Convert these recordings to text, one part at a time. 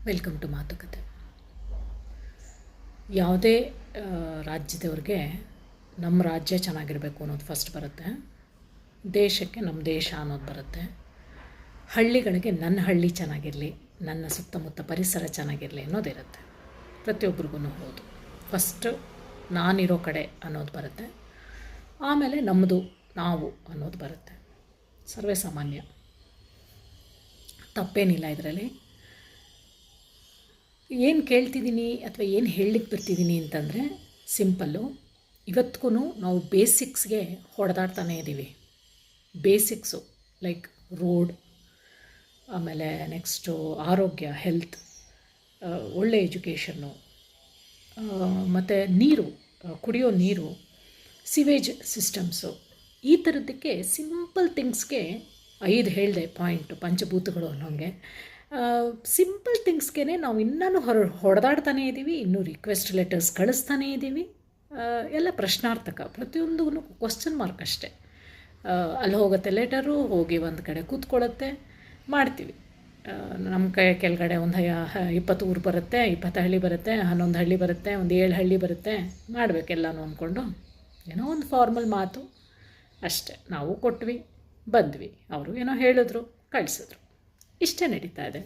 Welcome to ಮಾತುಕತೆ. ಯಾವುದೇ ರಾಜ್ಯದವ್ರಿಗೆ ನಮ್ಮ ರಾಜ್ಯ ಚೆನ್ನಾಗಿರಬೇಕು ಅನ್ನೋದು ಫಸ್ಟ್ ಬರುತ್ತೆ. ದೇಶಕ್ಕೆ ನಮ್ಮ ದೇಶ ಅನ್ನೋದು ಬರುತ್ತೆ. ಹಳ್ಳಿಗಳಿಗೆ ನನ್ನ ಹಳ್ಳಿ ಚೆನ್ನಾಗಿರಲಿ, ನನ್ನ ಸುತ್ತಮುತ್ತ ಪರಿಸರ ಚೆನ್ನಾಗಿರಲಿ ಅನ್ನೋದಿರುತ್ತೆ. ಪ್ರತಿಯೊಬ್ಬರಿಗೂ ಹೌದು. ಫಸ್ಟು ನಾನಿರೋ ಕಡೆ ಅನ್ನೋದು ಬರುತ್ತೆ. ಆಮೇಲೆ ನಮ್ಮದು ನಾವು ಅನ್ನೋದು ಬರುತ್ತೆ. ಸರ್ವೇ ಸಾಮಾನ್ಯ, ತಪ್ಪೇನಿಲ್ಲ ಇದರಲ್ಲಿ. ಏನು ಕೇಳ್ತಿದ್ದೀನಿ ಅಥವಾ ಏನು ಹೇಳಲಿಕ್ಕೆ ಬರ್ತಿದ್ದೀನಿ ಅಂತಂದರೆ ಸಿಂಪಲ್ಲು. ಇವತ್ತಿಗೂ ನಾವು ಬೇಸಿಕ್ಸ್ಗೆ ಹೊಡೆದಾಡ್ತಾನೇ ಇದ್ದೀವಿ. ಬೇಸಿಕ್ಸು ಲೈಕ್ ರೋಡ್, ಆಮೇಲೆ ನೆಕ್ಸ್ಟು ಆರೋಗ್ಯ, ಹೆಲ್ತ್, ಒಳ್ಳೆ ಎಜುಕೇಷನ್ನು, ಮತ್ತು ನೀರು, ಕುಡಿಯೋ ನೀರು, ಸಿವೇಜ್ ಸಿಸ್ಟಮ್ಸು, ಈ ಥರದ್ದಕ್ಕೆ ಸಿಂಪಲ್ ಥಿಂಗ್ಸ್ಗೆ 5 ಹೇಳಿದೆ ಪಾಯಿಂಟು, ಪಂಚಭೂತಗಳು ಅನ್ನೋಂಗೆ. ಸಿಂಪಲ್ ಥಿಂಗ್ಸ್ಗೆ ನಾವು ಇನ್ನೂ ಹೊಡೆದಾಡ್ತಾನೇ ಇದ್ದೀವಿ. ಇನ್ನೂ ರಿಕ್ವೆಸ್ಟ್ ಲೆಟರ್ಸ್ ಕಳಿಸ್ತಾನೇ ಇದ್ದೀವಿ. ಎಲ್ಲ ಪ್ರಶ್ನಾರ್ಥಕ, ಪ್ರತಿಯೊಂದೂ ಕ್ವಶ್ಚನ್ ಮಾರ್ಕ್ ಅಷ್ಟೇ. ಅಲ್ಲಿ ಹೋಗುತ್ತೆ ಲೆಟರು, ಹೋಗಿ ಒಂದು ಕಡೆ ಕೂತ್ಕೊಳ್ಳುತ್ತೆ, ಮಾಡ್ತೀವಿ. ನಮ್ಮ ಕೆಳಗಡೆ ಒಂದು 20 ಊರು ಬರುತ್ತೆ, 20 ಹಳ್ಳಿ ಬರುತ್ತೆ, 11 ಹಳ್ಳಿ ಬರುತ್ತೆ, ಒಂದು 7 ಹಳ್ಳಿ ಬರುತ್ತೆ, ಮಾಡಬೇಕೆಲ್ಲನೂ ಅಂದ್ಕೊಂಡು ಏನೋ ಒಂದು ಫಾರ್ಮಲ್ ಮಾತು ಅಷ್ಟೇ. ನಾವು ಕೊಟ್ವಿ, ಬಂದ್ವಿ, ಅವರು ಏನೋ ಹೇಳಿದ್ರು, ಕಳಿಸಿದ್ರು, ಇಷ್ಟೇ ನಡೀತಾ ಇದೆ.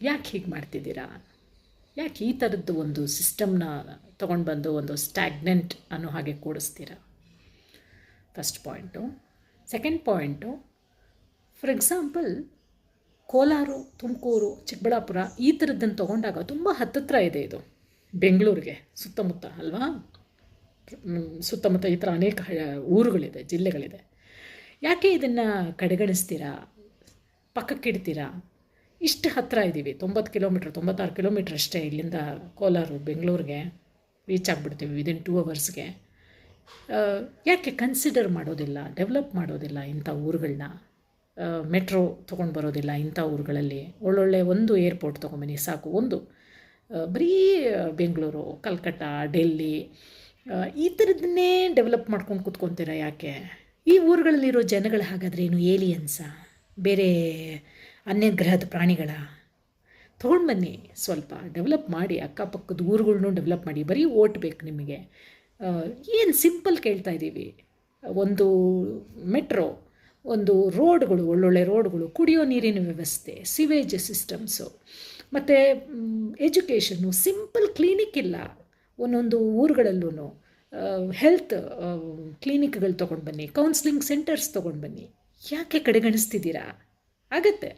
ಯಾಕೆ ಹೀಗೆ ಮಾಡ್ತಿದ್ದೀರಾ? ಯಾಕೆ ಈ ಥರದ್ದು ಒಂದು ಸಿಸ್ಟಮ್ನ ತೊಗೊಂಡು ಬಂದು ಒಂದು ಸ್ಟ್ಯಾಗ್ನೆಂಟ್ ಅನ್ನೋ ಹಾಗೆ ಕೂಡಿಸ್ತೀರಾ? First point. Second point, for example Kolar, Tumakuru, Chikkaballapur ಈ ಥರದ್ದನ್ನು ತೊಗೊಂಡಾಗ ತುಂಬ ಹತ್ತಿರ ಇದೆ ಇದು ಬೆಂಗಳೂರಿಗೆ, ಸುತ್ತಮುತ್ತ ಅಲ್ವಾ? ಸುತ್ತಮುತ್ತ ಈ ಥರ ಅನೇಕ ಊರುಗಳಿದೆ, ಜಿಲ್ಲೆಗಳಿದೆ. ಯಾಕೆ ಇದನ್ನು ಕಡೆಗಣಿಸ್ತೀರಾ? ಪಕ್ಕಕ್ಕಿಡ್ತೀರಾ? ಇಷ್ಟು ಹತ್ತಿರ ಇದ್ದೀವಿ, 90 ಕಿಲೋಮೀಟ್ರ್, 96 ಕಿಲೋಮೀಟ್ರ್ ಅಷ್ಟೇ ಇಲ್ಲಿಂದ ಕೋಲಾರ ಬೆಂಗಳೂರಿಗೆ ರೀಚ್ ಆಗಿಬಿಡ್ತೀವಿ ವಿದಿನ್ 2 ಅವರ್ಸ್ಗೆ. ಯಾಕೆ ಕನ್ಸಿಡರ್ ಮಾಡೋದಿಲ್ಲ, ಡೆವಲಪ್ ಮಾಡೋದಿಲ್ಲ ಇಂಥ ಊರುಗಳನ್ನ? ಮೆಟ್ರೋ ತೊಗೊಂಡು ಬರೋದಿಲ್ಲ ಇಂಥ ಊರುಗಳಲ್ಲಿ? ಒಳ್ಳೊಳ್ಳೆ ಒಂದು ಏರ್ಪೋರ್ಟ್ ತೊಗೊಂಬನ್ನಿ ಸಾಕು. ಒಂದು ಬರೀ ಬೆಂಗಳೂರು, ಕಲ್ಕಟ್ಟ, ಡೆಲ್ಲಿ ಈ ಥರದನ್ನೇ ಡೆವಲಪ್ ಮಾಡ್ಕೊಂಡು ಕೂತ್ಕೊತೀರಾ ಯಾಕೆ? ಈ ಊರುಗಳಲ್ಲಿರೋ ಜನಗಳು ಹಾಗಾದರೆ ಏನು ಏಲಿಯನ್ಸಾ? ಬೇರೆ ಅನ್ಯಗ್ರಹದ ಪ್ರಾಣಿಗಳ? ತೊಗೊಂಡು ಬನ್ನಿ, ಸ್ವಲ್ಪ ಡೆವಲಪ್ ಮಾಡಿ, ಅಕ್ಕಪಕ್ಕದ ಊರುಗಳ್ನೂ ಡೆವಲಪ್ ಮಾಡಿ. ಬರೀ ಓಟ್ ಬೇಕು ನಿಮಗೆ. ಏನು ಸಿಂಪಲ್ ಕೇಳ್ತಾ ಇದ್ದೀವಿ. ಒಂದು ಮೆಟ್ರೋ, ಒಂದು ರೋಡ್ಗಳು, ಒಳ್ಳೊಳ್ಳೆ ರೋಡ್ಗಳು, ಕುಡಿಯೋ ನೀರಿನ ವ್ಯವಸ್ಥೆ, ಸಿವೇಜ್ ಸಿಸ್ಟಮ್ಸು, ಮತ್ತು ಎಜುಕೇಷನ್ನು. ಸಿಂಪಲ್ ಕ್ಲಿನಿಕ್ ಇಲ್ಲ ಒಂದೊಂದು ಊರುಗಳಲ್ಲೂ. ಹೆಲ್ತ್ ಕ್ಲಿನಿಕ್ಗಳು ತೊಗೊಂಡು ಬನ್ನಿ, ಕೌನ್ಸ್ಲಿಂಗ್ ಸೆಂಟರ್ಸ್ ತೊಗೊಂಡು ಬನ್ನಿ. ಯಾಕೆ ಕಡೆಗಣಿಸ್ತಿದ್ದೀರಾ? ಆಗತ್ತೆ.